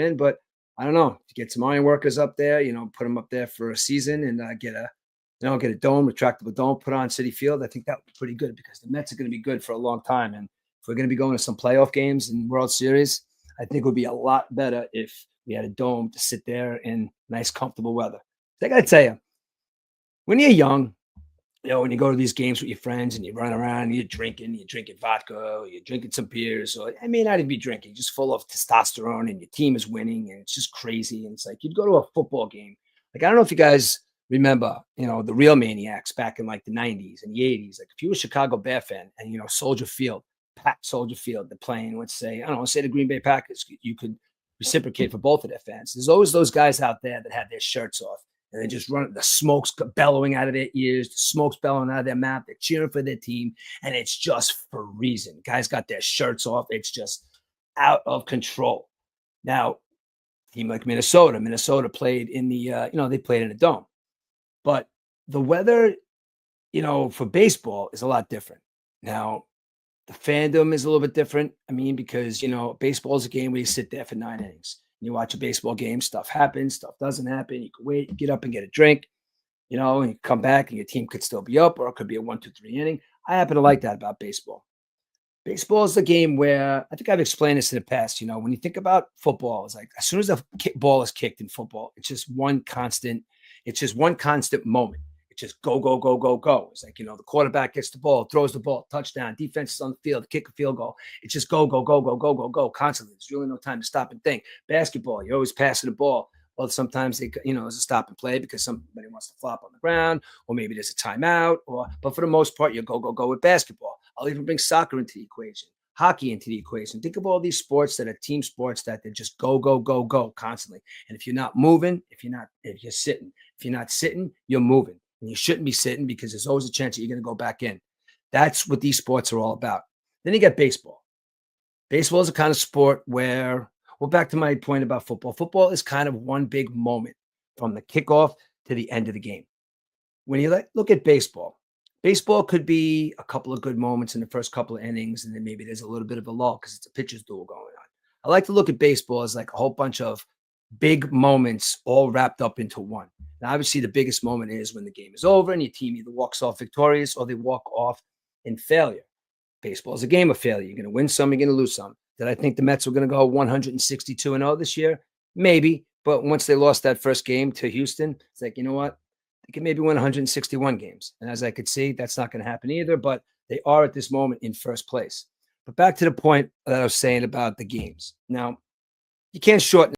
in, but I don't know. Get some iron workers up there, put them up there for a season and get a dome, retractable dome put on City Field. I think that would be pretty good because the Mets are going to be good for a long time. And if we're going to be going to some playoff games and World Series, I think it would be a lot better if we had a dome to sit there in nice, comfortable weather. I got to tell you, when you're young, when you go to these games with your friends and you run around and you're drinking vodka, or you're drinking some beers, or I may not even be drinking, just full of testosterone and your team is winning and it's just crazy. And it's like you'd go to a football game. Like, I don't know if you guys remember, the real maniacs back in like the 90s and the 80s. Like if you were a Chicago Bear fan and, Soldier Field, packed Soldier Field, they're playing, let's say, I don't know, say the Green Bay Packers, you could reciprocate for both of their fans. There's always those guys out there that have their shirts off and they just run, the smoke's bellowing out of their ears, the smoke's bellowing out of their mouth. They're cheering for their team, and it's just for a reason. Guys got their shirts off. It's just out of control. Now, team like Minnesota played in the, they played in a dome. But the weather, for baseball is a lot different. Now, the fandom is a little bit different. I mean, because, baseball is a game where you sit there for 9 innings. You watch a baseball game, stuff happens, stuff doesn't happen. You can wait, get up and get a drink, and you come back and your team could still be up, or it could be a 1-2-3 inning. I happen to like that about baseball. Baseball is a game where I think I've explained this in the past. When you think about football, it's like as soon as the ball is kicked in football, it's just one constant moment. It's just go, go, go, go, go. It's like, the quarterback gets the ball, throws the ball, touchdown, defense is on the field, kick a field goal. It's just go, go, go, go, go, go, go constantly. There's really no time to stop and think. Basketball, you're always passing the ball. Well, sometimes there's a stop and play because somebody wants to flop on the ground, or maybe there's a timeout, but for the most part, you go, go, go with basketball. I'll even bring soccer into the equation, hockey into the equation. Think of all these sports that are team sports that they just go, go, go, go constantly. And if you're not moving, if you're sitting, if you're not sitting, you're moving. And you shouldn't be sitting because there's always a chance that you're going to go back in. That's what these sports are all about. Then you get baseball. Baseball is a kind of sport where, well, back to my point about football. Football is kind of one big moment from the kickoff to the end of the game. When you look at baseball, baseball could be a couple of good moments in the first couple of innings, and then maybe there's a little bit of a lull because it's a pitcher's duel going on. I like to look at baseball as like a whole bunch of big moments all wrapped up into one. Now, obviously, the biggest moment is when the game is over and your team either walks off victorious or they walk off in failure. Baseball is a game of failure. You're going to win some, you're going to lose some. Did I think the Mets were going to go 162-0 this year? Maybe. But once they lost that first game to Houston, it's like, you know what? They can maybe win 161 games. And as I could see, that's not going to happen either. But they are at this moment in first place. But back to the point that I was saying about the games. Now, you can't shorten